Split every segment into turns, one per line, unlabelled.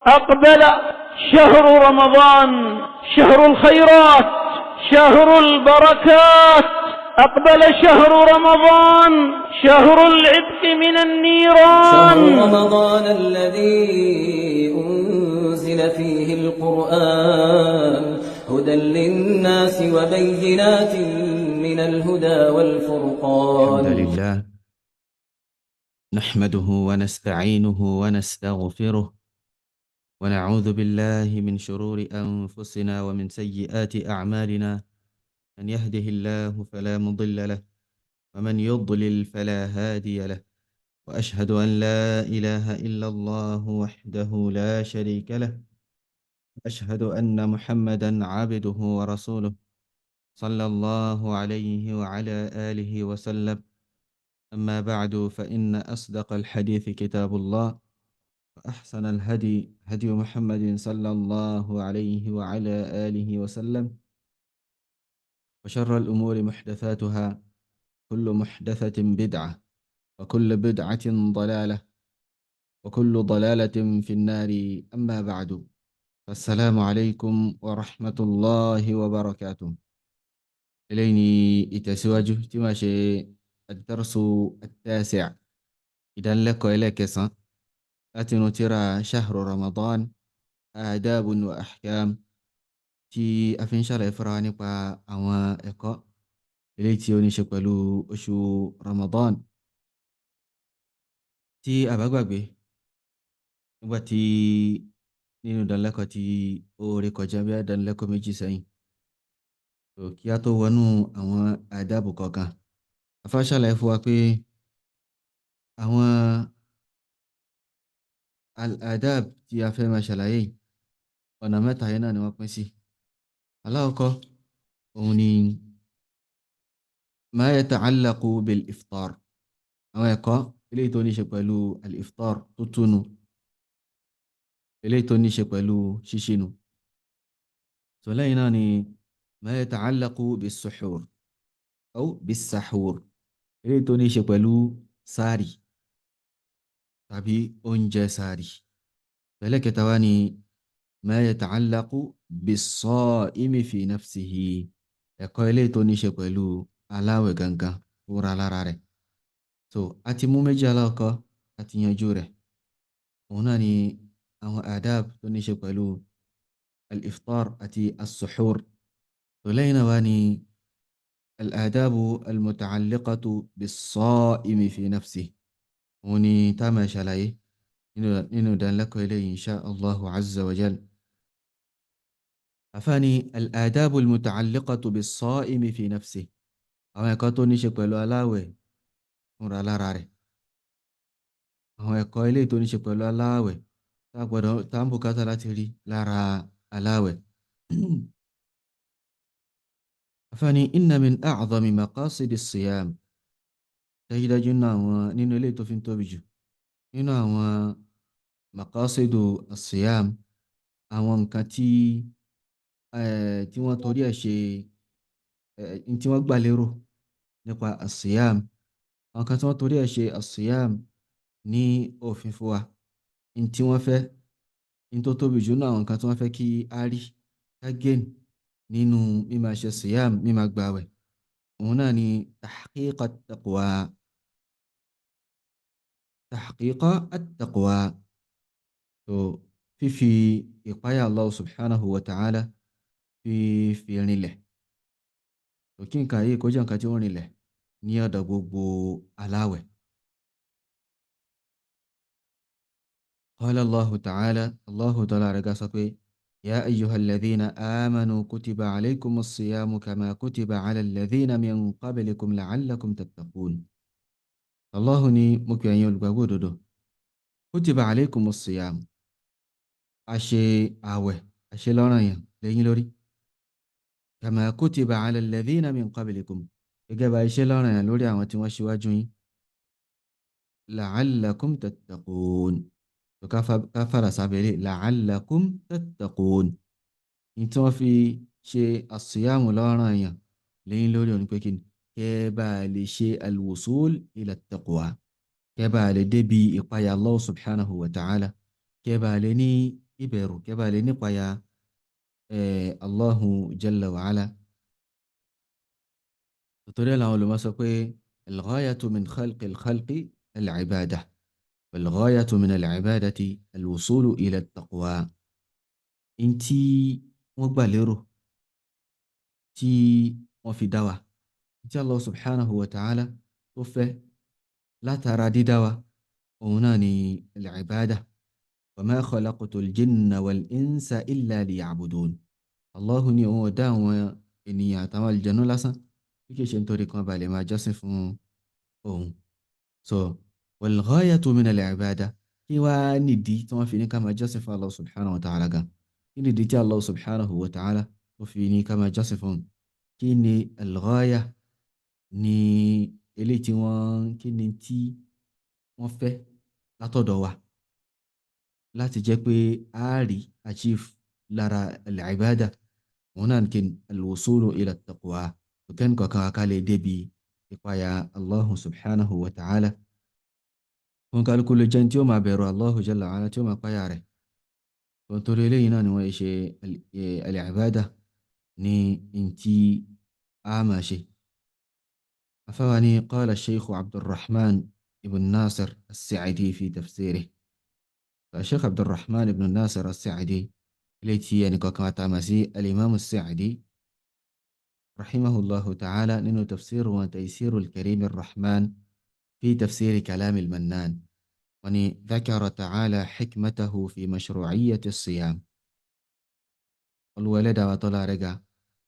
أقبل شهر رمضان، شهر الخيرات، شهر البركات. أقبل شهر رمضان، شهر العتق من النيران.
شهر رمضان الذي أنزل فيه القرآن هدى للناس وبينات من الهدى والفرقان.
الحمد لله نحمده ونستعينه ونستغفره ونعوذ بالله من شرور أنفسنا ومن سيئات أعمالنا. من يهده الله فلا مضل له ومن يضلل فلا هادي له، وأشهد أن لا إله إلا الله وحده لا شريك له، أشهد أن محمدا عبده ورسوله صلى الله عليه وعلى آله وسلم. أما بعد، فإن أصدق الحديث كتاب الله، وأحسن الهدي هدي محمد صلى الله عليه وعلى آله وسلم، وشر الأمور محدثاتها، كل محدثة بدعة، وكل بدعة ضلالة، وكل ضلالة في النار. أما بعد، فالسلام عليكم ورحمة الله وبركاته. إليني إتسواجه تماشي الدرس التاسع، إذا لك إليك látinú tírà Shahru Ramadan Adabun wa Ahkam, tí a fi ń ṣàlàyé fúnra wa nípa àwọn ẹ̀kọ́ eléyìí tí ó ní ṣe pẹ̀lú oṣù Ramadan. Tí a bá gbàgbé, nígbà tí nínú ìdánilẹ́kọ̀ọ́ tí ó rékọjá bí ìdánilẹ́kọ̀ọ́ méjì sẹ́yìn, kí a tó wọnú àwọn àdábù kọ̀ọ̀kan, a fẹ́ ṣàlàyé fún wa pé àwọn al-adab tí a fẹ́ máa ṣàlàyé yìí, ọ̀nà mẹ́ta yẹn náà ni wọ́n pín sí. Alákọ̀ọ́kọ́ òun ni ma yata'allaqu bil iftar, àwọn ẹ̀kọ́ eléyìí tó ní ṣe pẹ̀lú al-iftar, tó túnu, eléyìí tó ní ṣe pẹ̀lú ṣíṣínu. So lẹ́yìn náà ni ma yata'allaqu bis suhur aw bis sahur, eléyìí tó ní ṣe pẹ̀lú sáàrì tàbí oúnjẹ sáàrì. Ẹlẹ́kẹta wá ni ma yata'allaqu bis sa'imi fi nafsihi, ẹ̀kọ́ eléyìí tó ní ṣe pẹ̀lú aláwẹ̀ gangan fúnra lára rẹ̀. So a ti mú méjì aláwọ̀kọ́, a ti yanjú rẹ̀. Òun náà ni àwọn adab tó ní ṣe pẹ̀lú al-iftar àti as-suhur. So lẹ́yìn náà wá ni al-adabu al-muta'alliqatu bis-sa'imi fi nafsihi. Òun ni tá máa ṣàlàyé nínú ìdánilẹ́kọ̀ọ́ eléyìí insha Allahu azza wa jal. Àfáàní al-adabu al-muta'alliqatu bis-sa'imi fi nafsihi, àwọn ẹ̀kọ́ tó ní ṣe pẹ̀lú aláwẹ̀ fúnra lára rẹ̀. Àwọn ẹ̀kọ́ eléyìí tó ní ṣe pẹ̀lú aláwẹ̀ tá ń bùkátà láti rí lára aláwẹ̀. Àfáàní inna min a'zami maqasidi as-siyam, dájúdájú nínú eléyìí tó fi ń tóbi jù nínú àwọn maqasidu as-siyam, àwọn nǹkan tí wọ́n torí ẹ̀ ṣe, tí wọ́n gbà lérò nípa as-siyam, àwọn kan tí wọ́n torí ẹ̀ ṣe as-siyam ní òfin fún wa, tí wọ́n fẹ́, tó tóbi jù náà, àwọn kan tí wọ́n fẹ́ kí á rí ká gain nínú mímá ṣe siyam, mímá gbààwẹ̀, òun náà ni tahqiqa at-taqwa. Tahqiqa at-taqwa, so fífi ìpáyà Allah subhanahu wa ta'ala fi rinlẹ̀. So kí nǹkan yìí kó jẹ́ nǹkan tí ó rinlẹ̀ ní ọ̀dọ̀ gbogbo aláwẹ̀. Qala Allahu ta'ala, Allahu ta'ala rẹ̀ ga sọ pé, ya ayyuhal ladhina amanu kutiba alaykumus siyamu kama kutiba ala alladhina min qablikum la'allakum tattaqun. Allahu ni mo pè ẹ̀yin olùgbàgbọ́ òdodo, kutiba alaykumus siyam, a ṣe àwẹ̀, a ṣe lọ́ranyàn lẹ́yìn lórí. Kama kutiba ala alladhina min qablikum, gẹ́gẹ́ bá ṣe lọ́ranyàn lórí àwọn tí wọ́n ṣíwájú yín. La'allakum tattaqun, tó ká fara sábẹ́lẹ̀ la'allakum tattaqun. Ní tí wọ́n fi ṣe as-siyamu lọ́ranyàn lẹ́yìn lórí òní pé kí ni, kẹ́ bá lè ṣe al-wusul ila at-taqwa, kẹ́ bá lè débi ìpayà Allah subhanahu wa ta'ala, kẹ́ bá lè ní ìbẹ̀rù kẹ́ bá lè nípayà Allahu Jalla wa Ala. Nítorí ẹ̀ làwọn olùmọ̀ sọ pé al-ghayatu min khalqi al-khalqi al-ibadah wal-ghayatu min al-ibadati al-wusulu ila at-taqwa. In tí wọ́n gbà lérò tí wọ́n fi dá wa, tí Allah subhanahu wa ta'ala tó fẹ́ látara dídá wa, òun náà ni al-ibadah. Wa ma khalaqtul jinna wal insa illa liya'budun. Allahu ni òun ò dá àwọn ènìyàn àtàwọn àlùjànnú lásán bí kìí ṣe nítorí kan balẹ̀ máa jọ́sìn fún òun. So wal ghayatu min al-ibadah, kí wá nìdí tí wọ́n fi ní ká máa jọ́sìn fún Allah subhanahu wa ta'ala gan? Kí nìdí tí Allah subhanahu wa ta'ala tó fi ní ká máa jọ́sìn fún? Kí ni al-ghaya ní eléyìí tí kí ni tí wọ́n fẹ́ látọ̀dọ̀ wa láti jẹ́ pé a rí achieve lára al-ibadah? Òun náà kí al-wusulu ila at-taqwa, kẹ́ni kankan ká lè débi ìpayà Allahu subhanahu wa ta'ala. Wọn kálukú lè jẹ́ tí ó máa bẹ̀rù Allahu Jalla wa Ala, tí ó máa páyà rẹ̀. Nítorí eléyìí náà ni wọ́n ṣe al-ibadah ní tí a máa ṣe. Afáwani qala Shaykh Abdurrahman ibn Nasir as-Sa'di fi tafsirih. Shaykh Abdurrahman ibn Nasir as-Sa'di, ilé tí ẹni kankan àtàmà sí al-Imam as-Sa'di rahimahullahu ta'ala, nínú tafsir wọn Taysirul Karim ar-Rahman fi tafsir kalam al-Mannan. Wani dhakara ta'ala hikmatahu fi mashru'iyyati as-siyam. Olúwẹ̀lẹ́dàá wa tọ́lá rẹ̀ ga,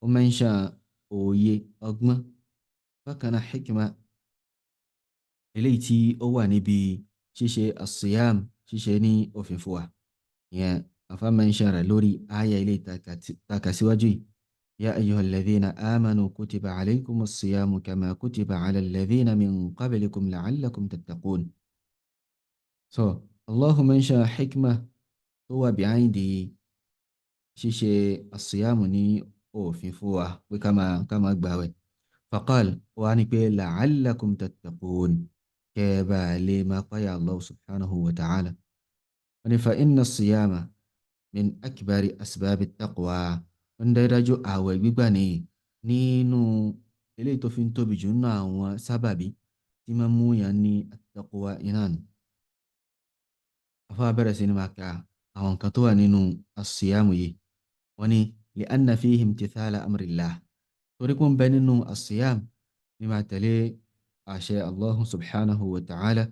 ó mẹ́ńṣà òye ọgbọ́n bákan náà hikma eléyìí tí ó wà níbi ṣíṣe as-siyam, ṣíṣe ní òfin fún wa. Ìyẹn afá mẹ́ńṣà rẹ̀ lórí àyà ilé ìtàkà síwájú yìí. يا أيها الذين آمنوا كتب عليكم الصيام كما كتب على الذين من قبلكم لعلكم تتقون. So Allah mention hikmah tó wà behind ṣíṣe as-siyamu ní òfin fún wa pé ká máa gbààwẹ̀. Faqal, wà ní pé la'allakum tattaqun, kẹ́ bá lè máa páyà Allah subhanahu wa ta'ala. Wọ́n ní fa inna as-siyama min akbari asbabi at-taqwa. Wọ́n dájú àwẹ̀ gbígbà nínú eléyìí tó fi ń tóbi jù nínú àwọn sábàbí tí máa mú yàn ní at-taqwa inan. Afá bẹ̀rẹ̀ sí ní máa ka àwọn nǹkan tó wà nínú as-siyamu yìí. Wọ́n ní li'anna fihi imtithala amrillah, torí kún bẹ nínú as-siyam ní máa tẹ̀lé àṣẹ Allah subhanahu wa ta'ala,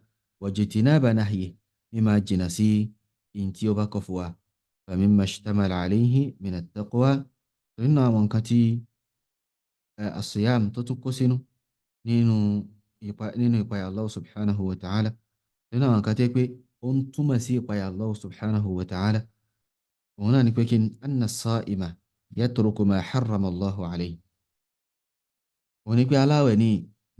wa jitinaba nahyi, ní máa jìnà sí in tí ó bá kọ̀ fún wa. Fa mimma ishtamala alayhi min at-taqwa, nínú àwọn nǹkan tí as-siyam tó tún kó sínú nínú ìpayà Allah subhanahu wa ta'ala, nínú àwọn nǹkan tí pé ó ń túmọ̀ sí ìpayà Allah subhanahu wa ta'ala, òun náà ni pé kí anna as-sa'ima yatruku ma harrama Allahu alayhi. Òun ni pé aláwẹ̀ ni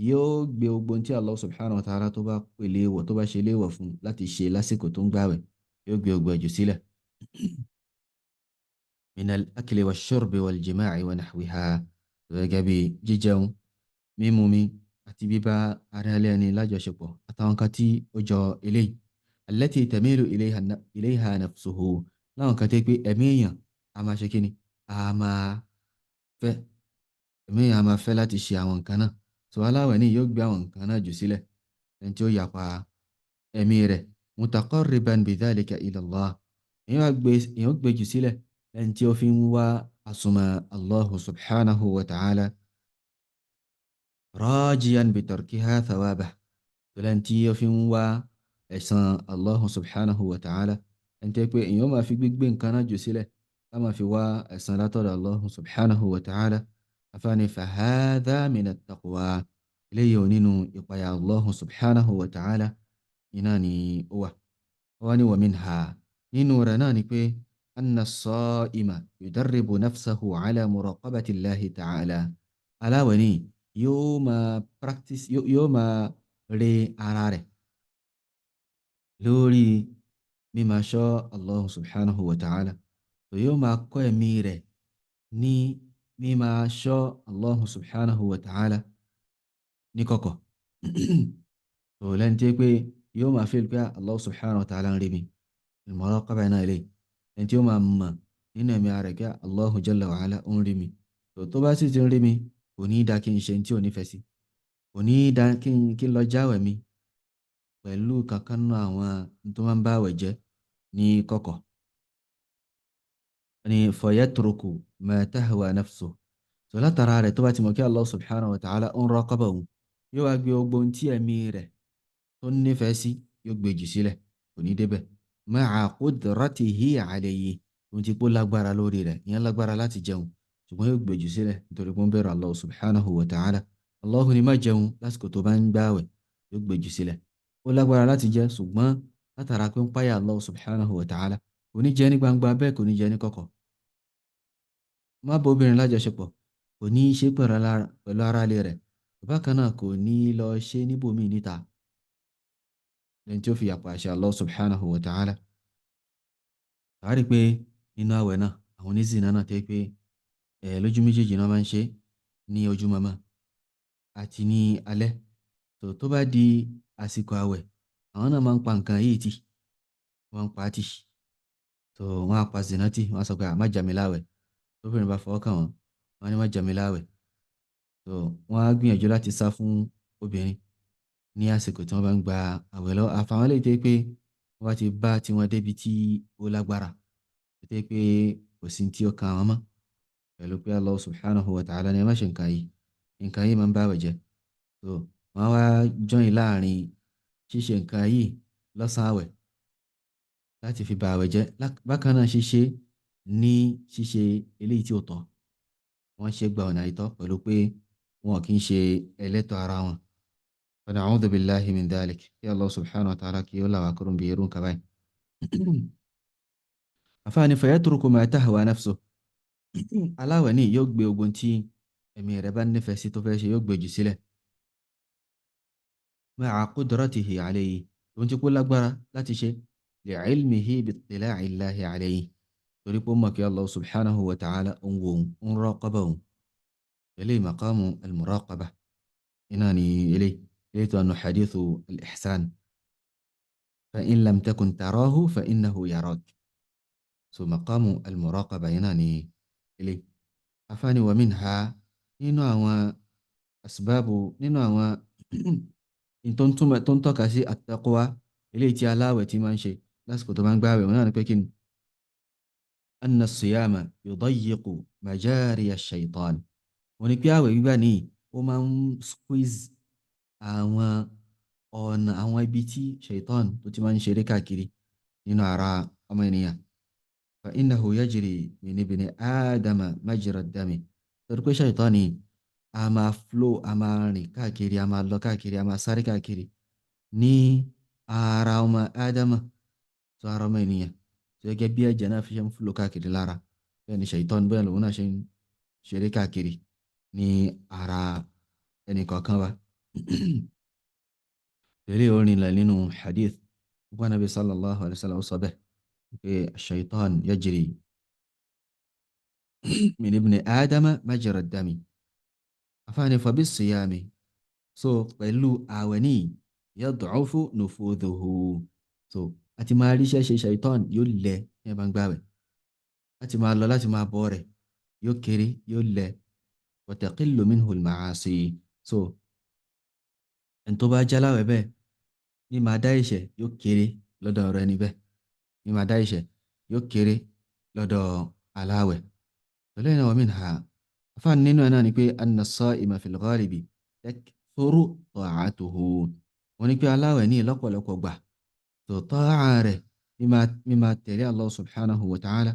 yóò gbé ogbon tí Allah subhanahu wa ta'ala tó bá pè léèwọ̀, tó bá ṣe léèwọ̀ fún láti ṣe lásìkò tó ń gbààwẹ̀, yóò gbé ogbon jù sílẹ̀. Min al-akli wash-shurbi wal-jima'i wa nahwiha, gẹ́gẹ́ bí jíjẹun, mímu mi àti bíbá ara ẹni lájọṣepọ̀ àtàwọn kan tí ó jọ eléyìí. Allati tamilu ilayha nafsuhu, láwọn kan tẹ́ pé ẹ̀mí èèyàn a máa ṣe kíni, ẹ̀mí èèyàn a máa fẹ́ láti ṣe àwọn nǹkan náà. So aláwẹ̀ ni yóò gbé àwọn nǹkan náà jù sílẹ̀, ẹni tí ó yapa ẹ̀mí rẹ̀. Mutaqarriban bidhalika ila Allah, èèyàn gbé jù sílẹ̀ ẹni tí ó fi ń wá àsùnmọ́ Allahu subhanahu wa ta'ala. Rajiyan bitarkiha thawabah, ẹni tí ó fi ń wá ẹ̀san Allahu subhanahu wa ta'ala, ẹni tí pé èèyàn máa fi gbígbé nǹkan náà jù sílẹ̀ ká máa fi wá ẹ̀san látọ̀dọ̀ Allahu subhanahu wa ta'ala. Afáàní fahadha min at-taqwa, eléyìí nínú ìpayà Allahu subhanahu wa ta'ala iná ni ó wà. Wọ́n ní wa minha, nínú rẹ̀ náà ni pé anna as-sa'ima yudarribu nafsahu ala muraqabati Allahi ta'ala. Aláwẹ̀ ni yóò máa re ara rẹ̀ lórí mímá ṣọ́ Allah subhanahu wa ta'ala. So yóò máa kọ́ ẹ̀mí rẹ̀ ní mímá ṣọ́ Allah subhanahu wa ta'ala ní kọ̀kọ̀. So lẹ́ni tí pé yóò máa feel pé Allah subhanahu wa ta'ala ń rí mi, al-muraqaba náà ilé ẹni tí ó máa mọ̀ nínú ẹ̀mí ara rẹ̀ kí Allahu Jalla wa Ala ó ń rí mi. Tó bá sì ti ń rí mi, kò ní í da kí n ṣe ohun tí ò nífẹ̀ẹ́ sí. Kò ní í da kí n lọ jáwẹ̀ mi pẹ̀lú kankan nínú àwọn tó máa ń bá àwẹ̀ jẹ́ ní kọ̀kọ̀. Ni fayatruku ma tahwa nafsu. So látara rẹ̀ tó bá ti mọ̀ kí Allah subhanahu wa ta'ala ń raqaba òun, yóò wá gbé gbogbo ohun tí ẹ̀mí rẹ̀ tó nífẹ̀ẹ́ sí yóò gbé jù sílẹ̀, kò ní débẹ̀. Ma'a qudratihi alayhi, ohun tí kò lágbára lórí rẹ̀, ìyẹn lágbára láti jẹun, ṣùgbọ́n yóò gbé jù sílẹ̀ nítorí pé ó ń bẹ̀rù Allah subhanahu wa ta'ala. Allahu ni má jẹun lásìkò tó bá ń gbààwẹ̀, yóò gbé jù sílẹ̀. Ó lágbára láti jẹ, ṣùgbọ́n látara pé ń páyà Allah subhanahu wa ta'ala, kò ní jẹ ní gbangba, bẹ́ẹ̀ kò ní jẹ ní kọ̀kọ̀. Má bá obìnrin lájọṣepọ̀, kò ní í ṣe pẹ̀lú ara ilé rẹ̀, bákan náà kò ní lọ ṣe níbòmíì níta lẹ́yìn tí ó fi yàpá àṣẹ Allah subhanahu wa ta'ala. Àárí pé nínú àwẹ̀ náà àwọn onízìnnà náà tẹ́ pé lójú méjèèjì náà máa ń ṣe ní ojú mọ́mọ́ àti ní alẹ́. Tó bá di àsìkò àwẹ̀, àwọn náà máa ń pa nǹkan yìí tì, wọ́n ń pa á tì. Wọ́n á pa zìnnà tì, wọ́n á sọ pé má jà mí láwẹ̀. Tóbìnrin bá fọwọ́ kàn wọ́n, wọ́n á ní má jà mí láwẹ̀. Wọ́n á gbìyànjú láti sá fún obìnrin ní àsìkò tí wọ́n bá ń gba àwẹ̀ lọ. Àfàwọn lè tẹ́ pé wọ́n bá ti bá tiwọn débi tí ó lágbára, tẹ́ pé kò sí tí ó kan àwọn mọ́ pẹ̀lú pé Allah subhanahu wa ta'ala ni ẹ má ṣe nǹkan yìí. Nǹkan yìí máa ń bá àwẹ̀ jẹ́. Wọ́n á wá jọyìn láàrin ṣíṣe nǹkan yìí lọ́sàn-án àwẹ̀ láti fi ba àwẹ̀ jẹ́. Bákan náà ṣíṣe ní ṣíṣe eléyìí tí ó tọ́. Wọ́n ṣe gba ọ̀nà àìtọ́ pẹ̀lú pé wọn kì í ṣe ẹlẹ́tọ̀ ara wọn. Na'udhu billahi min dhalik. Kí Allah subhanahu wa ta'ala kí ó là wá kúrò níbi irú nǹkan báyìí. Àfáàní fayatruku ma tahwa nafsuhu. Aláwẹ̀ ní yóò gbé ogun tí ẹ̀mí rẹ̀ bá nífẹ̀ẹ́ sí tó fẹ́ ṣe, yóò gbé jù sílẹ̀. Ma'a qudratihi alayhi, ohun tí kò lágbára láti ṣe, li'ilmihi bi'ittila'i Allahi alayhi, torí pé ó mọ̀ kí Allah subhanahu wa ta'ala ń wo òun, ń raqaba òun. Eléyìí maqamu al-muraqaba. Iná ni eléyìí tó ànú hadithu al-ihsan. Fa in lam takun tarahu fa innahu yarak. Maqamu al-muraqaba iná ni eléyìí. Afáàní wa minha, nínú àwọn asbábù, nínú àwọn tó ń tọ́ka sí at-taqwa eléyìí tí aláwẹ̀ tí máa ń ṣe lásìkò tó máa ń gbààwẹ̀, wọn náà ni pé kí ni anna as-siyama yudayyiqu majari ash-shaytan. Wọ́n ní pé àwẹ̀ gbígbà ní ó máa ń squeeze àwọn ọ̀nà, àwọn ibi tí shaitan tó ti máa ń ṣeré káàkiri nínú ara ọmọ ènìyàn. Fa innahu yajri min ibni adama majra ad-dami. Torí pé shaitan ni a máa flow, a máa rìn káàkiri, a máa lọ káàkiri, a máa sáré káàkiri ní ara ọmọ Ádámà, tó ara ọmọ ènìyàn. Gẹ́gẹ́ bí ẹ̀jẹ̀ náà fi ṣe ń flow káàkiri lára, bẹ́ẹ̀ ni shaitan bẹ́ẹ̀ lòun náà ṣe ń ṣeré káàkiri ní ara ẹnì kọ̀ọ̀kan wa. Tẹ̀lé orin ilẹ̀ nínú hadith gbogbo Ànábì sallallahu alaihi wasallam sọ bẹ́ẹ̀ pé shaitan yajri min ibni Adama majra ad-dami. Afáàní fa bis-siyami. Pẹ̀lú àwẹ̀ ní yad'ufu nufudhuhu. Àti máa rí ṣẹ́ṣe shaitan yóò lẹ̀ ní ẹ̀bá ń gbààwẹ̀. Láti máa lọ, láti máa bọ́ rẹ̀ yóò kéré, yóò lẹ̀. Wa taqillu minhu al-ma'asi. Ẹni tó bá jáláwẹ̀ bẹ́ẹ̀ ní máa dá ẹ̀ṣẹ̀ yóò kéré lọ́dọ̀ rẹ̀ níbẹ̀. Ní máa dá ẹ̀ṣẹ̀ yóò kéré lọ́dọ̀ aláwẹ̀. Pẹ̀lú ìnáwó wa minha. Afáàní nínú ẹ̀ náà ni pé anna as-sa'ima fil ghalibi takthuru ta'atuhu. Wọ́n ní pé aláwẹ̀ ní lọ́pọ̀lọpọ̀ gbà ta'a rẹ̀ mímá tẹ̀lé Allah subhanahu wa ta'ala,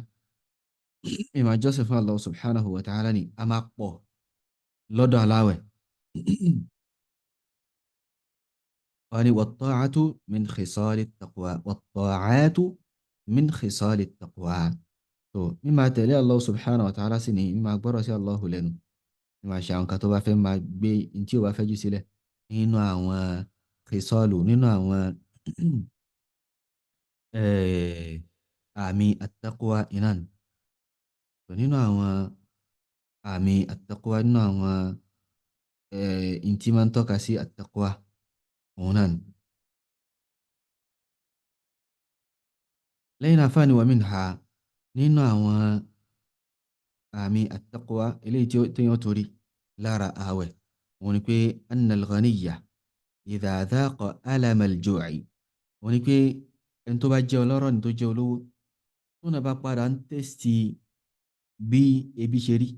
mímá jọ́sìn fún Allah subhanahu wa ta'ala ni a máa pọ̀ lọ́dọ̀ aláwẹ̀. Wọ́n ní wat-ta'atu min khisali at-taqwa, wat-ta'atu min khisali at-taqwa. Mímá tẹ̀lé Allah subhanahu wa ta'ala sí ni mímá gbọ́rọ̀ sí Allah lẹ́nu, mímá ṣe àwọn kan tó bá fẹ́, máa gbé in tí ó bá fẹ́ jù sílẹ̀ nínú àwọn khisalu, nínú àwọn àmì at-taqwa iná ni. Nínú àwọn àmì at-taqwa, nínú àwọn in tí máa ń tọ́ka sí at-taqwa òun náà ni. Lẹ́yìn àfáàní wa minha, nínú àwọn àmì at-taqwa eléyìí tí yóò torí lára ààwẹ̀ òun ni pé annal ghaniyya idha dhaqa alama al-ju'i òun ni pé ẹni tó bá jẹ́ ọlọ́rọ̀ ni tó jẹ́ olówó tó náà bá padà ń tẹ́sítì bí ebi ṣe rí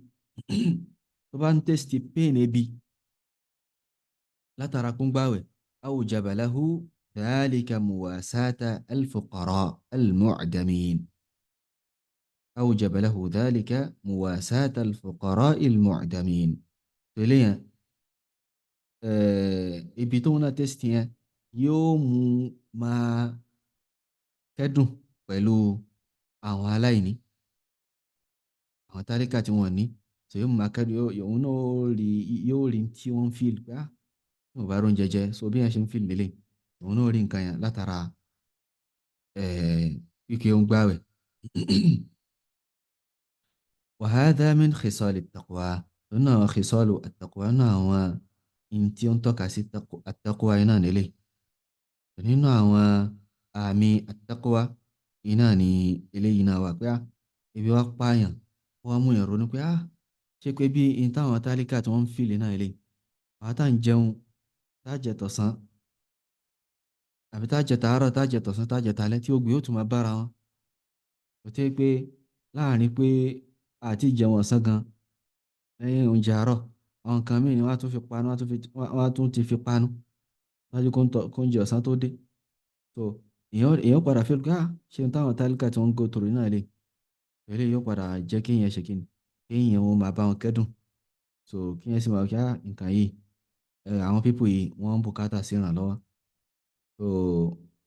tó bá ń tẹ́sítì pain ebi látara kún gbààwẹ̀ awjaba lahu dhalika muwasata al-fuqara al-mu'damin awjaba lahu dhalika muwasata al-fuqara al-mu'damin tẹ́lẹ̀ yẹn ibi tó ń ná tẹ́sítì yẹn yóò mú máa kẹ́dùn pẹ̀lú àwọn aláìní àwọn tálíkà tí wọ́n ní so yóò máa kẹ́dùn òun náà yóò rí tí wọ́n ń fíìl pé mo bá róúnjẹ jẹ so bí wọ́n ṣe ń fíìl lélẹ̀ òun náà rí nǹkan yẹn látara wíkẹ́ ń gbáwẹ̀. wa hadha min khisal at-taqwa lọ́nà khisal at-taqwa náà àwọn tí ó ń tọ́ka sí at-taqwa iná nílé nínú àwọn àmì at-taqwa iná ní eléyìí náà wà pé ebi wá pààyàn wọ́n mú ẹ̀rọ ní pé ṣé pé bí in táwọn tálíkà tí wọ́n ń fìlì náà ilé àwọn tá ń jẹun tájẹ tọ̀sán àbí tájẹ tàárọ̀ tájẹ tọ̀sán tájẹ tàálẹ́ tí ó gbé ó tún máa bára wọn kò tẹ́ pé láàrin pé àti ìjẹun ọ̀sán gan lẹ́yìn oúnjẹ àárọ̀ àwọn nǹkan míì ni wọ́n á tún fi panu wọ́n á tún ti fi panu lájú kó oúnjẹ ọ̀sán tó dé so èèyàn padà fẹ́ gbá ṣe táwọn tálíkà tí wọ́n ń go tòrò náà ilé eré yóò padà jẹ́ kéèyàn ṣe kíni kéèyàn wọn máa bá wọn kẹ́dùn so kéèyàn sì máa kí nǹkan yìí àwọn pípò yìí wọ́n ń bùkátà sí ìrànlọ́wọ́ so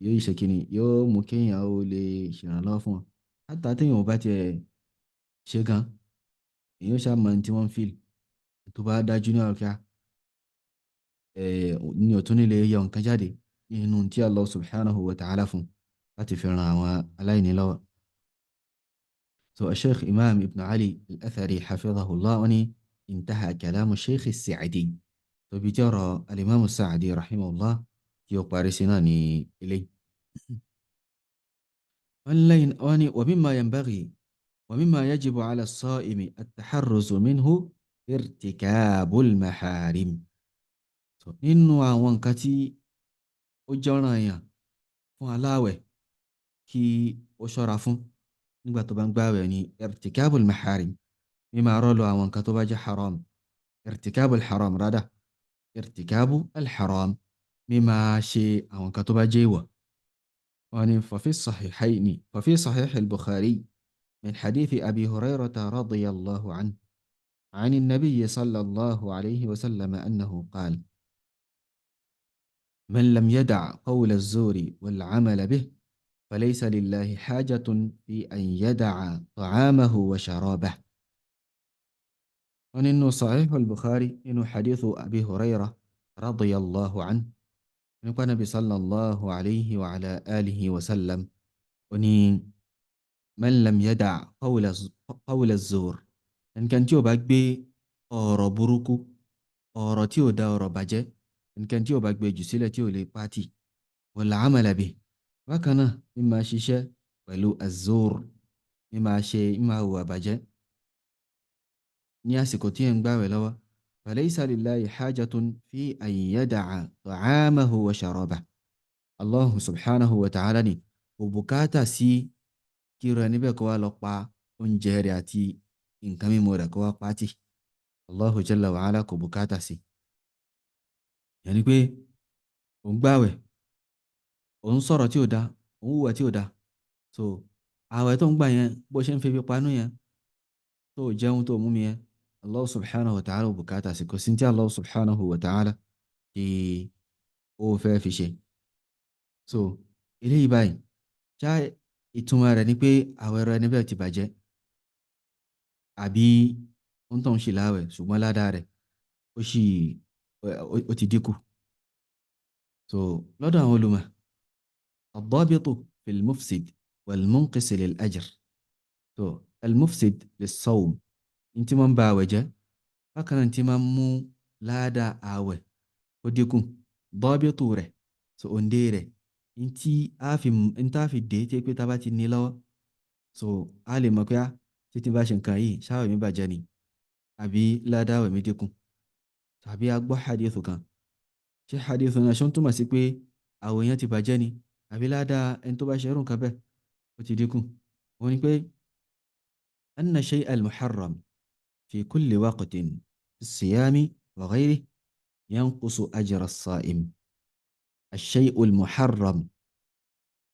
yóò ṣe kíni yóò mú kéèyàn ó lè ṣèrànlọ́wọ́ fún wọn látà téèyàn ò bá tiẹ̀ ṣe gan èèyàn ṣáà mọ tí wọ́n ń fìl tó bá dájú ní ọ̀rọ̀ kíá ní òtún nílé yọ nǹkan jáde nínú tí Allah subhanahu wa ta'ala fún láti fi ran àwọn aláìní lọ́wọ́. So الشيخ إمام ابن علي الأثري حفظه الله أني انتهى كلام الشيخ السعدي فبجرى الإمام السعدي رحمه الله يقبر سناني إليه ومما يجب على الصائم التحرز منه ارتكاب المحارم nínú àwọn nǹkan tí ó jọ́ràn èèyàn fún aláwẹ̀ kí ó ṣọ́ra fún nígbà tó bá ń gbààwẹ̀ ní irtikabul maharim mímá rọ́lù àwọn nǹkan tó bá jẹ́ haram irtikabul haram rádà irtikabul haram mímá ṣe àwọn nǹkan tó bá jẹ́ ìwọ̀ wọ́n ní ففي صحيح البخاري من حديث أبي هريرة رضي الله عنه عن النبي صلى الله عليه وسلم أنه قال من لم يدع قول الزور والعمل به فليس لله حاجة في أن يدع طعامه وشرابه. وإنه صحيح البخاري إنه حديث أبي هريرة رضي الله عنه إنه كان النبي صلى الله عليه وعلى آله وسلم وني من لم يدع قول الزور إن كان تيو باكبي أورو بروكو أورو تيو دا أورو باجي إن كان تيو باكبي جسيلة تيو لي باتي والعمل به bákan náà mímá ṣiṣẹ́ pẹ̀lú azur mímá hùwà bàjẹ́ ní àsìkò tí ẹ̀ ń gbààwẹ̀ lọ́wọ́ falaysa lillahi hajatun fi an yada'a ta'amahu wa sharabahu Allahu subhanahu wa ta'ala ni kò bùkátà sí kí rẹ̀ níbẹ̀ kó wá lọ pa oúnjẹ rẹ̀ àti nǹkan mímu rẹ̀ kó wá pátì Allahu jalla wa ala kò bùkátà sí yẹni pé òun gbààwẹ̀ òun sọ̀rọ̀ tí ò dá òun hùwà tí ò dá so ààwẹ̀ tó ń gbà yẹn bó ṣe ń fi panú yẹn tó jẹun tó mú mi yẹn Allah subhanahu wa ta'ala bùkátà sí kò sí tí Allah subhanahu wa ta'ala kí ó fẹ́ fi ṣe so eléyìí báyìí ṣá ìtumọ̀ rẹ̀ ni pé ààwẹ̀ rẹ̀ níbẹ̀ ti bàjẹ́ àbí ó ń tàn ṣe láàwẹ̀ ṣùgbọ́n ládàá rẹ̀ ó ti dínkù so lọ́dọ̀ àwọn olùmọ̀ الضابط في المفسد والمنقص للأجر تو المفسد للصوم انت من باوجه فكان انت من مو لا دا آوه وديكم ضابط ره سو انديره انت افي دي تيكو تباتي نيلو so a lè mọ̀ pé títí bá ṣe nǹkan yìí ṣáwẹ̀ mi bàjẹ́ ni àbí ládàá mi dínkù. Tàbí a gbọ́ hadith kan, ṣé hadith náà ṣó ń túmọ̀ sí pé àwẹ̀ yẹn ti bàjẹ́ ni àbí ládàá ẹni tó bá ṣe irú nǹkan bẹ́ẹ̀ ó ti dínkù. Wọ́n ní pé anna shay al-muharram fi kulli waqtin fi siyami wa ghayrihi yanqusu ajra as-sa'im. الشيء المحرم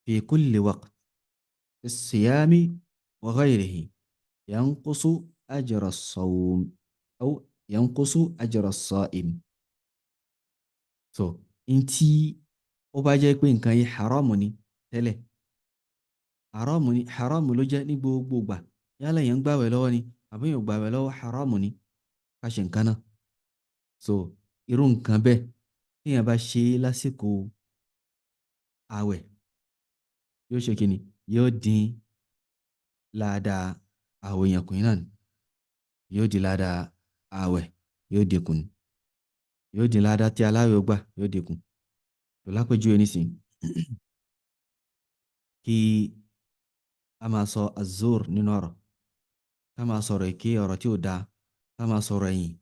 في كل وقت في الصيام وغيره ينقص أجر الصوم أو ينقص أجر الصائم. So ntí ó bá jẹ́ pé nǹkan yìí haramu ni tẹ́lẹ̀, haramu ló jẹ́ ní gbogbo ìgbà, yálà èèyàn ń gbààwẹ̀ lọ́wọ́ ni àbí èèyàn ò gbààwẹ̀ lọ́wọ́, haramu ni ká ṣe nǹkan náà. So irú nǹkan bẹ́ẹ̀ téèyàn bá ṣe é lásìkò àwẹ̀ yóò ṣe kíni, yóò dín ládàá àwẹ̀ èèyàn kù náà ni, yóò dín ládàá àwẹ̀ yóò dínkù ni, yóò dín ládàá tí aláwẹ̀ ó gbà yóò dínkù. So lápèjúwe nísìnyí kí a máa sọ azur nínú ọ̀rọ̀, ká máa sọ̀rọ̀ èké, ọ̀rọ̀ tí ò dáa, ká máa sọ̀rọ̀ ẹ̀yìn,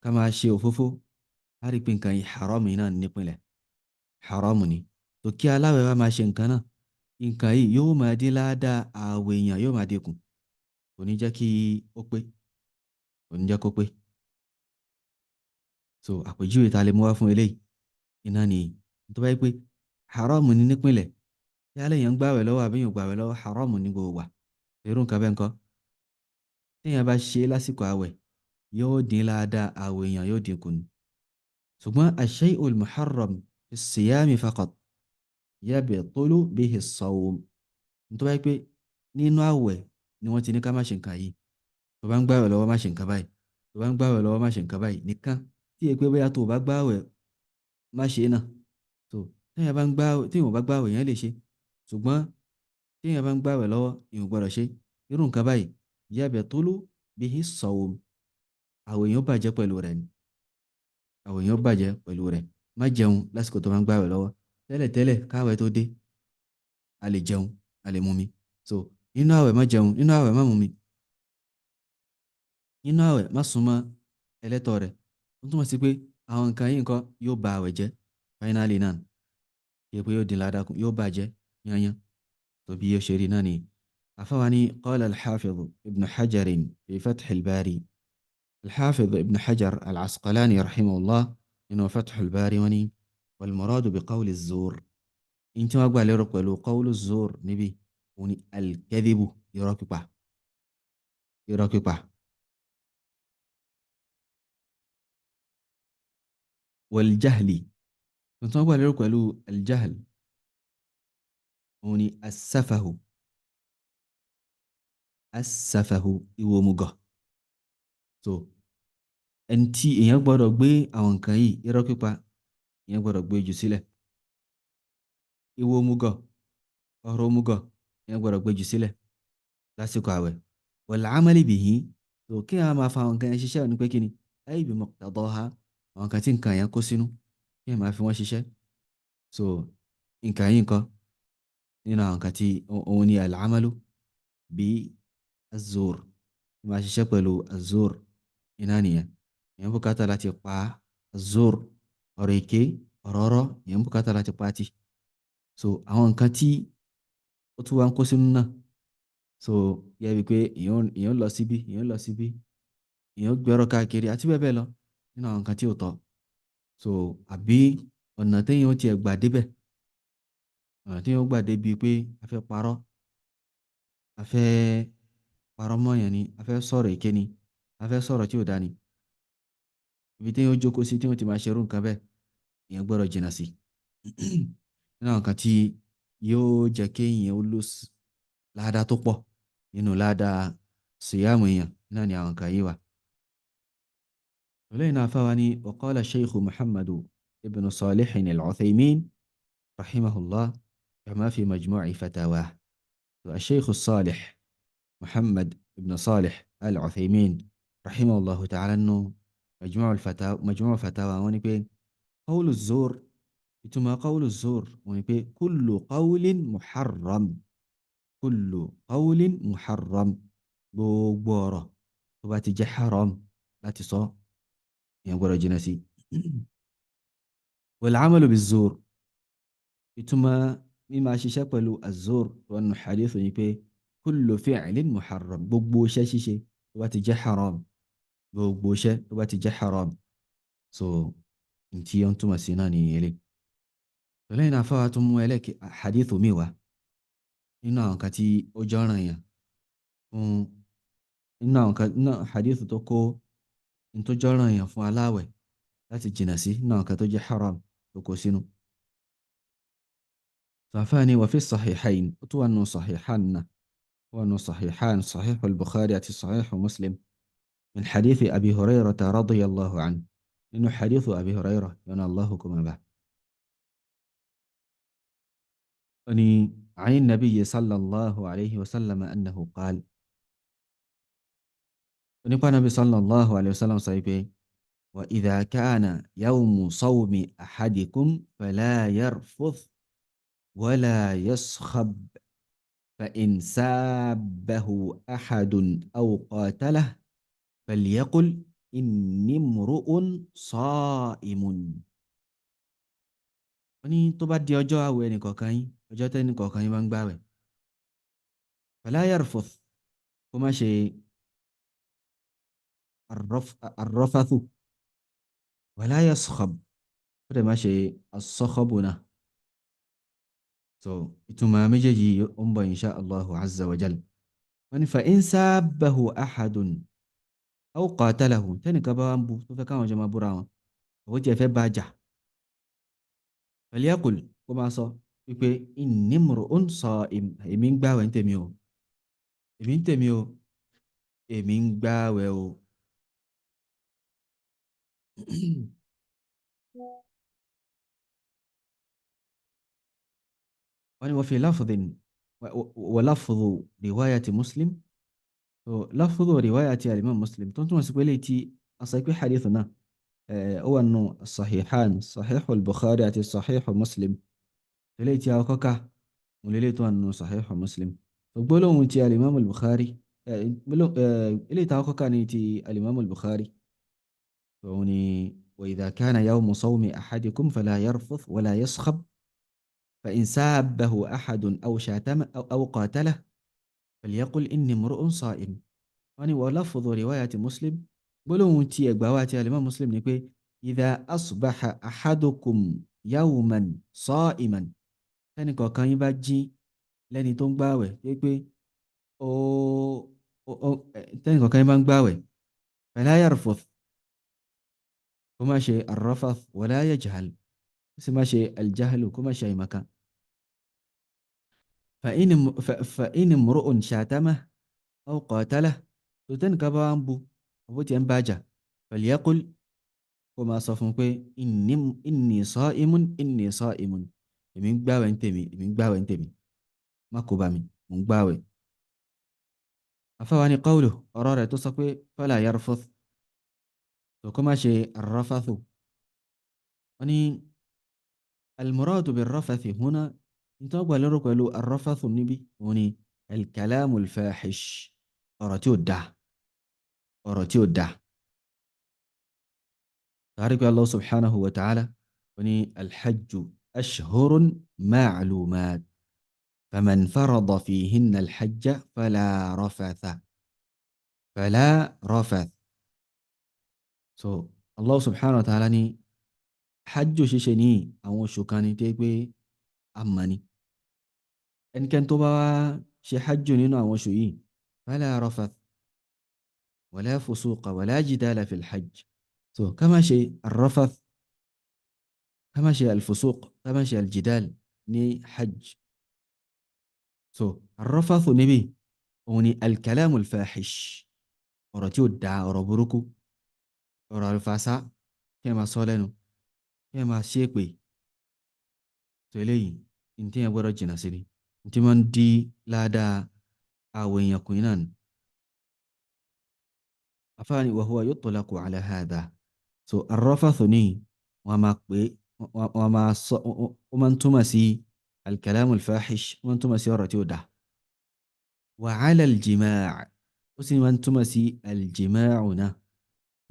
ká máa ṣe òfófó, á rí pé nǹkan yìí haramu náà nípìnlẹ̀, haramu ni. So kí aláwẹ̀ wá máa ṣe nǹkan náà, nǹkan yìí yóò máa dín ládàá àwẹ̀ èèyàn yóò máa dínkù, kò ní jẹ́ kí ó pé, kò ní jẹ́ kó pé. So àpèjúwe ta lè mú wá fún eléyìí iná ni tó bá yẹ pé haramu ni nípìnlẹ̀, yálà èèyàn ń gbààwẹ̀ lọ́wọ́ àbí èèyàn ò gbààwẹ̀ lọ́wọ́, haramu ní gbogbo wa. Irú nǹkan bẹ́ẹ̀ ńkọ́ téèyàn bá ṣe lásìkò àwẹ̀ yóò dín ládàá àwẹ̀ èèyàn yóò dínkù ni. ṣùgbọ́n ash-shay'ul muharram fi as-siyami faqat yabtulu bihi as-sawm. tó bá yẹ pé nínú àwẹ̀ ni wọ́n ti ní ká má ṣe nǹkan yìí, tó bá ń gbààwẹ̀ lọ́wọ́ má ṣe nǹkan báyìí, tó bá ń gbààwẹ̀ lọ́wọ́ má ṣe nǹkan báyìí nìkan, tí yẹ pé bóyá tó bá gbààwẹ̀ má ṣe náà. So téèyàn bá gbààwẹ̀ yẹn lè ṣe, ṣùgbọ́n téèyàn bá ń gbààwẹ̀ lọ́wọ́ èèyàn ò gbọdọ̀ ṣe. Irú nǹkan báyìí yabtulu bihi as-sawm, àwẹ̀ yẹn ó bàjẹ́ pẹ̀lú rẹ̀ ni, àwẹ̀ yẹn ó bàjẹ́ pẹ̀lú rẹ̀. Má jẹun lásìkò tó bá ń gbààwẹ̀ lọ́wọ́. Tẹ́lẹ̀tẹ́lẹ̀ káwẹ̀ tó dé a lè jẹun, a lè mumi. So nínú àwẹ̀ má jẹun, nínú àwẹ̀ má mumi, nínú àwẹ̀ má súnmọ́ ẹlẹ́tọ̀ rẹ̀. Ó túmọ̀ sí pé àwọn nǹkan yìí nǹkan yóò ba àwẹ̀ jẹ́ finally náà, kí pé yóò dín ládàá kù, yóò bàjẹ́ yányán. tó bí yóò ṣe rí náà ni. àfáwa ní qala al-Hafiz ibn Hajar fi Fath al-Bari, al-Hafiz ibn Hajar al-Asqalani rahimahullah nínú Fath al-Bari wọ́n ní wal muradu bi qawli az-zur, in tí wọ́n gbà lérò pẹ̀lú qawlu az-zur níbi òun ni al-kadhibu, irọ́ pípa, irọ́ pípa. wal jahli, tí wọ́n gbà lérò pẹ̀lú al-jahl òun ni as-safahu, as-safahu ìwà òmùgọ̀. So ẹni tí èèyàn gbọ́dọ̀ gbé àwọn nǹkan yìí, irọ́ pípa, èèyàn gbọ́dọ̀ gbé jù sílẹ̀. Ìwà òmùgọ̀, ọ̀rọ̀ òmùgọ̀, èèyàn gbọ́dọ̀ gbé jù sílẹ̀ lásìkò àwẹ̀. wal amali bihi, so kí a máa fa àwọn nǹkan yẹn ṣiṣẹ́ ní pé kí ni ay bi muqtadaha, àwọn nǹkan tí nǹkan yẹn kó sínú kí ẹ máa fi wọ́n ṣiṣẹ́. So nǹkan yìí nǹkan nínú àwọn nǹkan tí òun ni al-amalu bí az-zur, máa ṣiṣẹ́ pẹ̀lú az-zur iná nìyẹn. èèyàn bùkátà láti pa az-zur, ọ̀rọ̀ èké, ọ̀rọ̀ ọ̀rọ̀, èèyàn bùkátà láti pa á tì. So àwọn nǹkan tí ó tún wá ń kó sínú náà, so yẹ bí pé èèyàn lọ síbí, èèyàn lọ síbí, èèyàn gbẹ́rọ káàkiri àti bẹ́ẹ̀ bẹ́ẹ̀ lọ nínú àwọn nǹkan tí ò tọ́. So àbí ọ̀nà téèyàn ó tiẹ̀ gbà débẹ̀, ọ̀nà téèyàn ó gbà débi pé a fẹ́ parọ́, a fẹ́ parọ́ mọ́yàn ni, a fẹ́ sọ̀rọ̀ èké ni, a fẹ́ sọ̀rọ̀ tí ò dá ni, ibi téèyàn ó jókòó sí tí wọ́n ti máa ṣerú nǹkan bẹ́ẹ̀, èèyàn gbọ́dọ̀ jìnnà sí. nínú àwọn nǹkan tí yóò jẹ́ kéèyàn ó lò ládàá tó pọ̀ nínú ládàá síyàmù èèyàn náà ni àwọn nǹkan yìí wà. ولينا فواني وقال الشيخ محمد ابن صالح العثيمين رحمه الله كما في مجموع فتاواه. الشيخ الصالح محمد ابن صالح العثيمين رحمه الله تعالى أنه مجموع فتاوى ونبين قول الزور، ثم قول الزور ونبين كل قول محرم، kullu qawlin muharram gbogbo ọ̀rọ̀ tó bá ti jẹ́ haram láti sọ èèyàn gbọ́dọ̀ jìnnà sí. wal amalu bizzur ìtumọ̀ mímọ̀ ṣiṣẹ́ pẹ̀lú azur wọn nù hadith ni pé kullu fi'lin muharram gbogbo iṣẹ́ ṣíṣe tó bá ti jẹ́ haram gbogbo iṣẹ́ tó bá ti jẹ́ haram so ntí ó ń túmọ̀ sí náà nìyẹn lé. lẹ́yìn náà fáwọn tó mú ẹlẹ́kì hadith mi wá nínú àwọn kan tí ó jọ́ràn yàn fún nínú àwọn kan nínú hadith tó kó ní tó jọ́ràn yàn fún aláwẹ̀ láti jìnnà sí nínú àwọn kan tó jẹ́ haram tó kó sínú. ففاني وفي الصحيحين وتوانو صحيحان وانو صحيحان صحيح البخاري صحيح مسلم من حديث أبي هريرة رضي الله عنه إنه حديث أبي هريرة ينا الله كما به أني عن النبي صلى الله عليه وسلم أنه قال أني قال النبي صلى الله عليه وسلم صحيح وإذا كان يوم صوم أحدكم فلا يرفض ولا يصخب فإن سابه أحد أو قاتله فليقل إني امرؤ صائم. wọ́n ní tó bá di ọjọ́ àwẹ̀ ẹnìkọ̀ọ̀kan yín ọjọ́ tẹ́ ẹnìkọ̀ọ̀kan yín bá ń gbààwẹ̀ fala yarfuth kó má ṣe arrafathu wala yaskhab kó dẹ̀ má ṣe as-sakhbu náà. so ìtumọ̀ méjèèjì ó ń bọ̀ insha Allahu azza wa jal. wọ́n ní fa in sabbahu ahadun aw qatalahu tẹ́nìkan bá wà ń bu tó fẹ́ káwọn jọ máa búra wọn àwọn tí ẹ fẹ́ bá jà falyaqul kó máa sọ wípé inni mru'un sa'im èmi ń gbààwẹ̀ ń tèmi o èmi ń tèmi o èmi ń gbààwẹ̀ o. wọ́n ní wọ́n fi lafdhin wa lafdhu riwayati Muslim لفظ رواية الإمام مسلم تنتم سبيليتي أصيب حديثنا هو أنه الصحيحان صحيح البخاري صحيح مسلم ليتي أوكاكا وليتو أنه صحيح مسلم فقولوا أنت الإمام البخاري ليتي أوكاكا نيتي الإمام البخاري فوني وإذا كان يوم صوم أحدكم فلا يرفث ولا يصخب فإن سابه أحد أو شاتم أو قاتله فليقل إني امرؤ صائم. wọ́n ní ولفظ رواية مسلم gbólóhùn tí ẹgbàá wá tí alimọ́ Muslim ni pé إذا أصبح أحدكم يوما صائما tẹ́nì kọ̀ọ̀kan yín bá jí lẹ́ni tó ń gbààwẹ̀ pé tẹ́nì kọ̀ọ̀kan yín bá ń gbààwẹ̀ فلا يرفث kó má ṣe الرفث ولا يجهل kó sì má ṣe الجهل kó má ṣe àìmọ̀kan. فإن امرؤ شاتمه أو قاتله تتنكب عنبو أبوتي أنباجا فليقل وما صفنك إني صائم إني صائم من باوي انتمي ما كوبامي من باوي أفواني قوله أرارة تصقي فلا يرفض وكما شيء الرفث وني المراد بالرفث هنا انتبه لرك له الرفث النبي وني الكلام الفاحش أرتي الدع تعرف الله سبحانه وتعالى وني الحج أشهر معلومات فمن فرض فيهن الحج فلا رفث so Allah subhanahu wa ta'ala ni hajj ṣíṣe ní àwọn oṣù kan ní tẹ́ pé amani ẹnikẹ́ni tó bá ṣe hajj nínú àwọn oṣù yìí fala rafath wala fusuqa wala jidala fil hajj so kama ṣe arrafath kama ṣe alfusuq kama ṣe aljidal ní hajj so arrafath níbi òun ni alkalamu alfahish ọ̀rọ̀ tí ó da ọ̀rọ̀ burúkú ọ̀rọ̀ alfasa kí ẹ máa sọ lẹ́nu kí ẹ máa ṣe pé tó eléyìí ní tí ẹ gbọ́dọ̀ jìnnà sí ni ní tí máa ń di ládàá àwọn èèyàn kùnrin náà ni. afáàní wa huwa yutlaqu ala hadha so arrafathu ní wọ́n máa pè wọ́n máa sọ wọ́n máa ń túmọ̀ sí alkalamu alfahish wọ́n máa ń túmọ̀ sí ọ̀rọ̀ tí ó da wa ala al-jima' ó sì máa ń túmọ̀ sí al-jima'u náà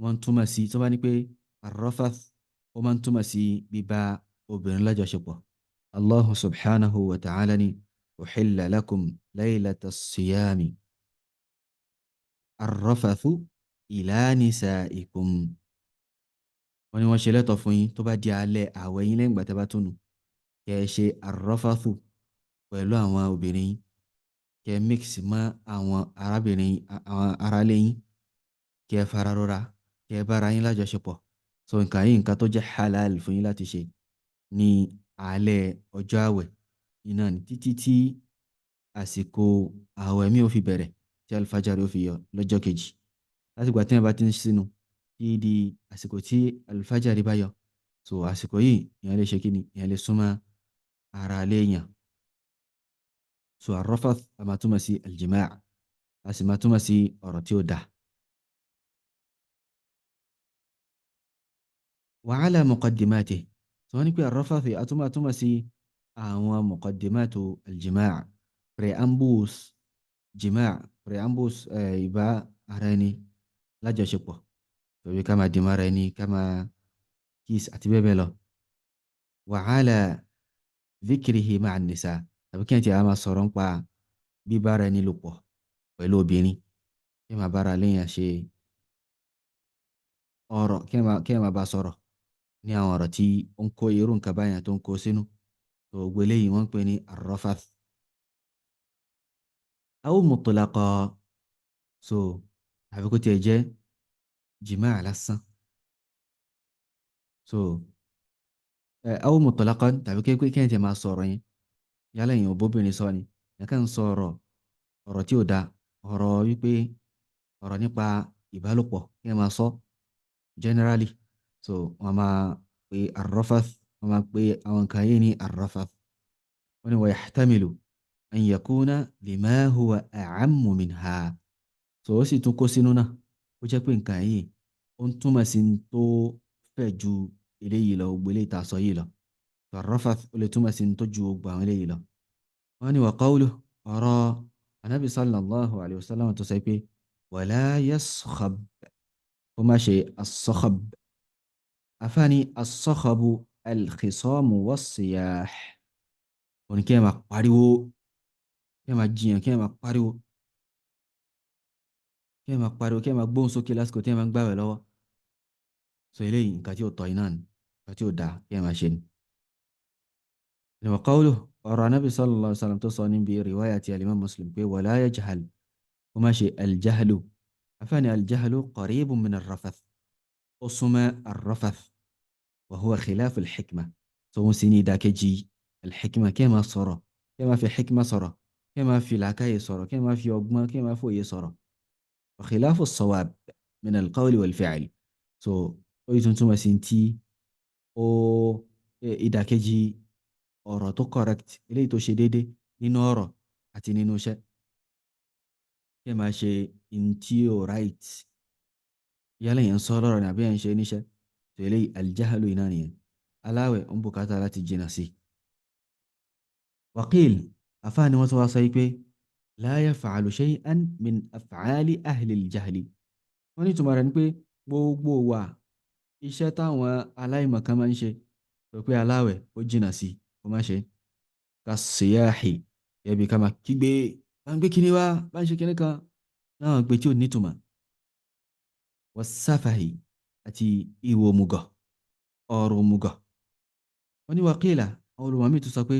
wọ́n ń túmọ̀ sí tó bá ní pé ar-rafath ó máa ń túmọ̀ sí bíbá obìnrin lájọṣepọ̀. Allahu subhanahu wa ta'ala ni uhilla lakum laylata as-siyami ar-rafathu ila nisaikum. Wọ́n ní wọ́n ṣe lẹ́tọ̀ fún yín tó bá di alẹ́ àwẹ̀ yín lẹ́yìn ìgbà tẹ́ bá túnu kẹ́ ẹ ṣe ar-rafathu pẹ̀lú àwọn obìnrin yín kẹ́ ẹ mix mọ́ àwọn arábìnrin àwọn aráalé yín kẹ́ ẹ fara rọra kẹ́ ẹ bára yín lájọṣepọ̀. So nǹkan yìí nǹkan tó jẹ́ halal fún yín láti ṣe ní alẹ́ ọjọ́ àwẹ̀ iná ní títí tí àsìkò àwẹ̀ mi ò fi bẹ̀rẹ̀ tí alifájàre ò fi yọ lọ́jọ́ kejì. Látìgbà tí wọ́n bá ti ń sínú tí di àsìkò tí alifájàre bá yọ. So àsìkò yìí ìyẹn lè ṣe kí ni ìyẹn lè súnmọ́ ara lé yàn. So arrafath a máa túmọ̀ sí aljima' a sì máa túmọ̀ sí ọ̀rọ̀ tí ó dáa. Wa ala muqaddimatihi tí wọ́n ní pé arrafath a tún máa túmọ̀ sí àwọn muqaddimatu aljima' preambles jima' preambles ìbá ara ẹni lájọṣepọ̀ tàbí ká máa dìmọ́ ara ẹni ká máa kiss àti bẹ́ẹ̀ bẹ́ẹ̀ lọ. Wa ala dhikrihi ma'a nisa tàbí kí ẹ̀ tí a máa sọ̀rọ̀ ń pa bíbára ẹni lò pọ̀ pẹ̀lú obìnrin kí ẹ máa bára léèyàn ṣe ọ̀rọ̀ kí ẹ máa bá sọ̀rọ̀ ní àwọn ọ̀rọ̀ tí ó ń kó irú nǹkan báyẹn tó ń kó sínú tó gbélé yìí wọ́n ń pè ní arrafath. Aw mutlaqa so àfi kó tiẹ̀ jẹ́ jìmáà lásán so aw mutlaqan tàbí kí ẹ̀ tí máa sọ̀rọ̀ yẹn yálà èèyàn òbóbìnrin sọ ni yẹn kàn ń sọ̀rọ̀ ọ̀rọ̀ tí ò da ọ̀rọ̀ wípé ọ̀rọ̀ nípa ìbálòpọ̀ kí ẹ máa sọ generally so wọ́n máa pe arrafath wọ́n máa pe àwọn nǹkan yìí ní arrafath wọ́n ní wa yahtamilu an yakuna lima huwa a'ammu minha so ó sì tún kó sínú náà ó jẹ́ pé nǹkan yìí ó ń túmọ̀ sí tó fẹ̀ ju eléyìí lọ gbogbo eléyìí tá a sọ yìí lọ so arrafath ó lè túmọ̀ sí tó ju gbogbo àwọn eléyìí lọ. wọ́n ní wa qawluhu ọ̀rọ̀ anabi sallallahu alayhi wa sallam tó sọ pé wala yaskhab kó má ṣe as-sakhab afáàní as-sakhabu al-khisamu was-siyah òní kí ẹ máa pariwo kí ẹ máa jiyàn kí ẹ máa pariwo kí ẹ máa pariwo kí ẹ máa gbóhùn sókè lásìkò tí ẹ máa ń gbààwẹ̀ lọ́wọ́ so eléyìí nǹkan tí ó tọ́ iná ni nǹkan tí ó dáa kí ẹ máa ṣe ni. wa qawluhu ọ̀rọ̀ anábì sallallahu alaihi wasallam tó sọ níbi riwaya ti al-imam muslim pé wala yajhal kó má ṣe al-jahlu afáàní al-jahlu qaribun min ar-rafath ó súnmọ́ ar-rafath wa huwa khilafu al-hikma tó ń sin ní ìdákẹ́jì al-hikma kí ẹ máa sọ̀rọ̀ kí ẹ máa fi hikma sọ̀rọ̀ kí ẹ máa fi làákàyè sọ̀rọ̀ kí ẹ máa fi ọgbọ́n kí ẹ máa fòye sọ̀rọ̀ wa khilafu as-sawab min al-qawli wal-fi'l so ó yìí tuntun wá sí ti ó ìdákẹ́jì ọ̀rọ̀ tó correct eléyìí tó ṣe déédé nínú ọ̀rọ̀ àti nínú iṣẹ́ kí ẹ máa ṣe ntí ó right yálà yẹn sọ lọ́rọ̀ ní àbí yẹn ṣe níṣẹ́ tó eléyìí aljahalu iná nìyẹn aláwẹ̀ ń bùkátà láti jìnà sí. waqil afáàní wọ́n tó wá sọ pé la yaf'alu shay'an min af'ali ahli aljahli wọ́n ní ìtumọ̀ rẹ̀ ni pé gbogbo wa iṣẹ́ táwọn aláìmọ̀kan máa ń ṣe tó pé aláwẹ̀ ó jìnà sí kó má ṣe ka siyahi ẹbí ká máa kígbe bá ń gbé kíní wá bá ń ṣe kíní kan náà gbé tí ò nítumọ̀ wasafahi àti ìwò mugọ̀ ọ̀rọ̀ mugọ̀ wọ́n ní waqila àwọn olùmọ̀mí tó sọ pé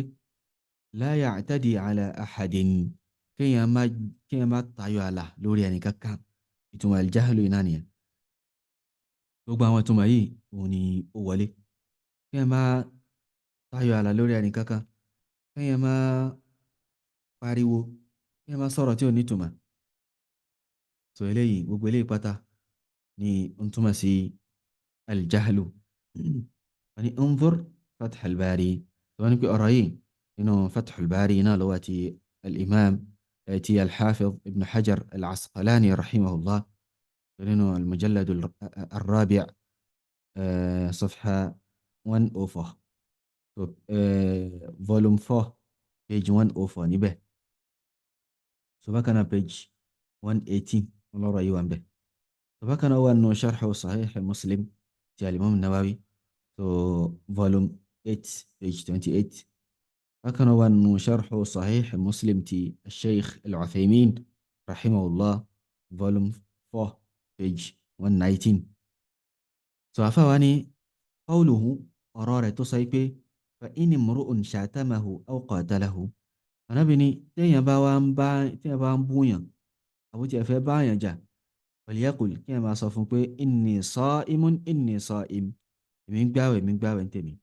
la ya'tadi ala ahadin kéèyàn má tayọ àlà lórí ẹni kankan ìtumọ̀ aljahlu iná nìyẹn gbogbo àwọn ìtumọ̀ yìí òun ni ó wọlé kéèyàn má tayọ àlà lórí ẹni kankan kéèyàn má pariwo kéèyàn má sọ̀rọ̀ tí ò nítumọ̀ so eléyìí gbogbo eléyìí pátá ni ń túmọ̀ sí aljahlu wọ́n ní unzur fath albari wọ́n ní pé ọ̀rọ̀ yìí nínú fath albari náà lọ́wọ́ ti al-imam ti al-hafiz ibn hajar al-asqalani rahimahullah nínú al-mujallad al-rabi' صفحة 104 volume 4 page 104 níbẹ̀ so bákan náà page 118 ọlọ́rọ̀ yìí wà ń bẹ̀. So bákan náà wà nù sharhu sahih Muslim ti al-Imam Nawawi, so volume 8 page 28. bákan náà wà nù sharhu sahih Muslim ti Sheikh Al-Uthaymin rahimahullah, volume 4 page 119. so àfáwa ní qawluhu, ọ̀rọ̀ rẹ̀ tó sọ pé fa in imru'un shatamahu aw qatalahu, arábìnrin téèyàn bá ń búyàn àbútí ẹ̀fẹ́ báyàn jà, falyaqul kí ẹ máa sọ fún pé inni sa'imun inni sa'im, èmi ń gbààwẹ̀ ń tèmi.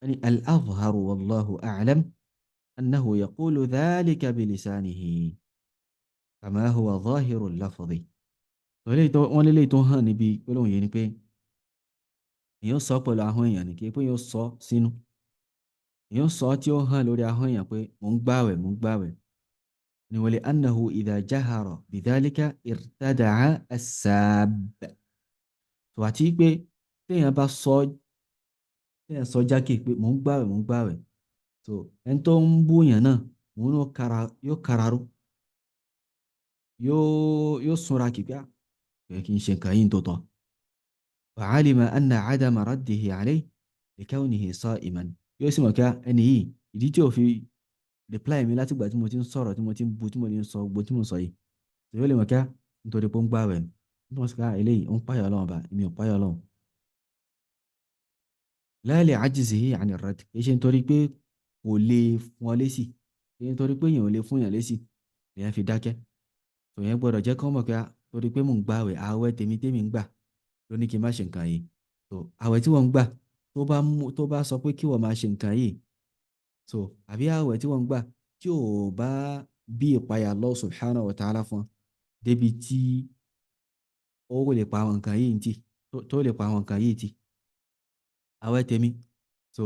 ẹni al-azharu wallahu a'lam annahu yaqulu dhalika bilisanihi kama huwa zahiru al-lafzi. wọ́n lélẹ̀ tó hàn níbi gbólóhùn yìí ni pé èèyàn sọ pẹ̀lú ahọ́n èèyàn ní kí pé yóò sọ sínú, èèyàn sọ tí ó hàn lórí ahọ́n èèyàn pé mò ń gbààwẹ̀ ni wali annahu idha jahara bidhalika irtada'a as-sab. tó àti pé téèyàn bá sọ jákè pé mò ń gbààwẹ̀ so ẹni tó ń búyàn náà òun yóò kararú, yóò súnra kìpíà pé kí n ṣe nǹkan yìí tó tọ́. فعلم أن عدم رده عليه لكونه صائما، yóò sì mọ̀ kí ẹni yìí ìdí tí ò fi reply mi láti gbà tí mo ti ń sọ̀rọ̀ tí mo ti ń bu tí mo ti ń sọ gbogbo tí mo sọ yìí, tí yóò lè mọ̀ kí nítorí pé ó ń gbààwẹ̀ ní wọ́n sì ká eléyìí ó ń páyà Ọlọ́run bá èmi ò páyà Ọlọ́run. la li ajzihi ani rad, kì í ṣe nítorí pé kò lè fún ọ lésì, kì í ṣe nítorí pé èèyàn ò lè fún yàn lésì lèèyàn fi dákẹ́. tòyẹn gbọ́dọ̀ jẹ́ kọ́ mọ̀ pé torí pé mò ń gbààwẹ̀ ààwẹ̀ tèmi ń gbà ló ní kí n má ṣe nǹkan yìí. so àwẹ̀ tí wọ́n ń gbà tó bá sọ pé kí wọ́n máa ṣe nǹkan yìí, so àbí àwẹ̀ tí wọ́n ń gbà tí ò bá bí ìpayà Allah subhanahu wa ta'ala fún débi tí ó lè pa àwọn nǹkan yìí tì, tó lè pa àwọn nǹkan yìí tì, àwẹ̀ tèmi so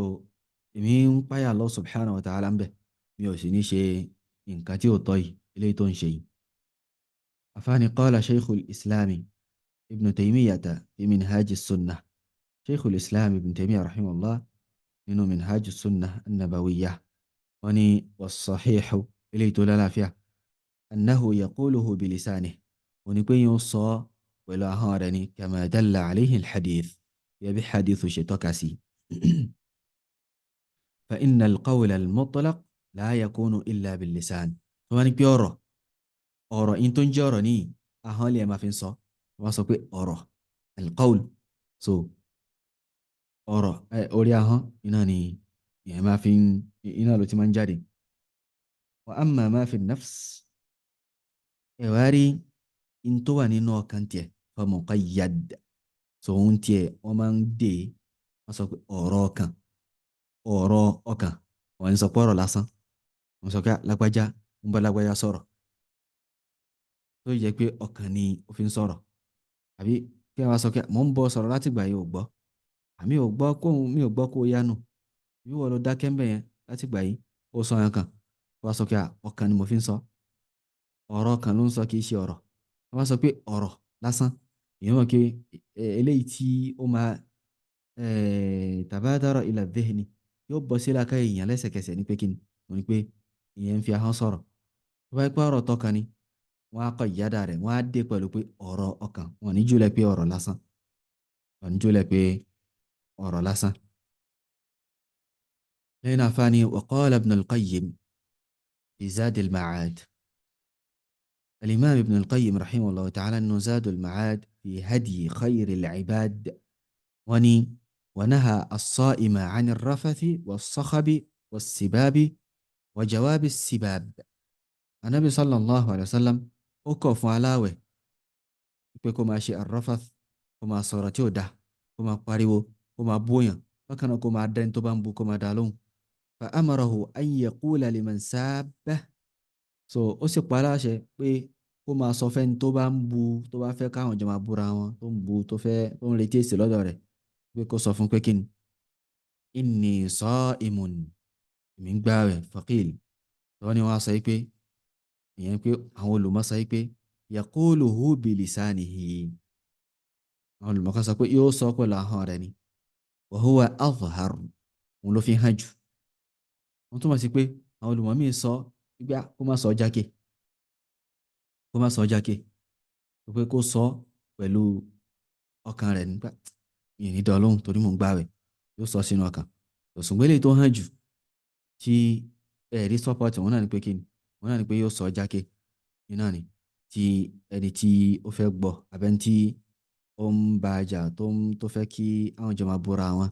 èmi ń páyà Allah subhanahu wa ta'ala ń bẹ̀, mi ò sì ní ṣe nǹkan tí ò tọ́ yìí eléyìí tó ń ṣe yìí. afáàní qala shaykhul islami ابن تيمية في منهاج السنة، شيخ الإسلام ابن تيمية رحمه الله إنه منهاج السنة النبوية والصحيح إليه لا فيه أنه يقوله بلسانه ونكون يوصى ولا هارني كما دل عليه الحديث يبي حديث شتوكاسي. فإن القول المطلق لا يكون إلا باللسان، ونك بيورو أورو إن تنجرني أهالي ما في صو wọ́n sọ pé ọ̀rọ̀ alqaul, so ọ̀rọ̀ orí ahọ́n iná ni ìyẹn máa fi iná ló ti máa ń jáde. wa amma ma fi nafs, ẹ̀wá rí in tó wà nínú ọkàn tiẹ̀ fa muqayyad, so ohun tiẹ̀ wọ́n máa ń dè, wọ́n sọ pé ọ̀rọ̀ ọkàn wọ́n sọ pé ọ̀rọ̀ lásán, wọ́n sọ pé lágbájá ń bá lágbájá sọ̀rọ̀ tó yẹ pé ọkàn ni ó fi ń sọ̀rọ̀. àbí kí wọ́n sọ pé mò ń bọ́ sọ̀rọ̀ láti gbà yìí ò gbọ́, mi ò gbọ́ kó yánu, bí wọ́n lọ dákẹ́ ń bẹ̀ yẹn láti gbà yìí ó sọ yẹn kan, wọ́n sọ pé ọkàn ni mo fi ń sọ, ọ̀rọ̀ kan ló ń sọ kì í ṣe ọ̀rọ̀. wọ́n sọ pé ọ̀rọ̀ lásán, èèyàn mọ̀ pé eléyìí tí ó máa tabadara ila dhihni yóò bọ́ sí làákàyè èèyàn lẹ́sẹ̀kẹsẹ̀ ní pé kí ni mo ní pé ìyẹn ń fi ahọ́n sọ̀rọ̀. tó bá yẹ pé ọ̀rọ̀ tọkàn ni wọ́n á kọ ìyáda rẹ̀, wọ́n á dé pẹ̀lú pé ọ̀rọ̀ ọkàn, wọ́n ní jùlẹ̀ pé ọ̀rọ̀ lásán, wọ́n ní jùlẹ̀ pé ọ̀rọ̀ lásán. lẹ́yìn àfáàní wa qala ibn al-qayyim fi zad al-ma'ad, al-imam ibn al-qayyim rahimahullah ta'ala nínú zad al-ma'ad fi hadyi khayr al-ibad, wọ́n ní wa naha as-sa'ima 'an ar-rafathi was-sakhabi was-sibabi wa jawabi as-sibab. anabi sallallahu alayhi wa sallam ó kọ̀ fún aláwẹ̀ pé kó máa ṣe arrafath, kó máa sọ̀rọ̀ tí ó dá, kó máa pariwo, kó máa bóyàn, bákan náà kó máa dẹ́ni tó bá ń bu kó máa dá lóhùn. fa amarahu an yaqula liman sabbah, so ó sì pa aláṣẹ pé kó máa sọ fẹ́ni tó bá ń bu, tó bá fẹ́ káwọn jọ máa búra wọn, tó ń bu, tó ń retí èsì lọ́dọ̀ rẹ̀, pé kó sọ fún pé kí ni inni sa'imun, èmi ń gbààwẹ̀. faqil, tó ní wọ́n á sọ pé ìyẹn pé àwọn olùmọ̀ sọ pé yaquluhu bilisanihi, àwọn olùmọ̀ kan sọ pé yóò sọ pẹ̀lú ahọ́n rẹ̀ ni, wa huwa azhar, òun ló fi hàn jù. wọ́n túmọ̀ sí pé àwọn olùmọ̀ míì sọ gbá kó má sọ jákè, kó má sọ jákè pé kó sọ pẹ̀lú ọkàn rẹ̀ nígbà yìí ní dán lóhùn torí mò ń gbààwẹ̀ yóò sọ sínú ọkàn ṣùgbọ́n eléyìí tó hàn jù tí ẹ̀rí support wọn náà ni pé kí ni wọn náà ni pé yóò sọ jákè ní náà ni tí ẹni tí ó fẹ́ gbọ́ abẹ́ni tí ó ń bá a jà tó fẹ́ kí àwọn jọ máa búra wọn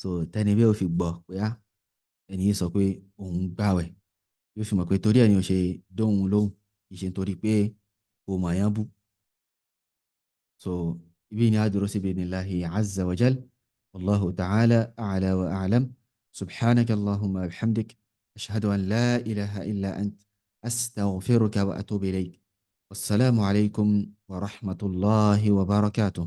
so tẹ́ni bí ó fi gbọ́ pé á ẹni yìí sọ pé òun gbààwẹ̀ yóò fi mọ̀ pé torí ẹni ò ṣe dóhùn lóhùn ìṣe nítorí pé kò mọ̀ àyàn bú so ibi ni a dúró sí bi'idhnillahi azza wa jal wallahu ta'ala a'la wa a'lam subhanaka allahumma wa bihamdik ashhadu an la ilaha illa ant astaghfiruka wa atubu ilayk wassalamu alaykum wa rahmatullahi wa barakatuh.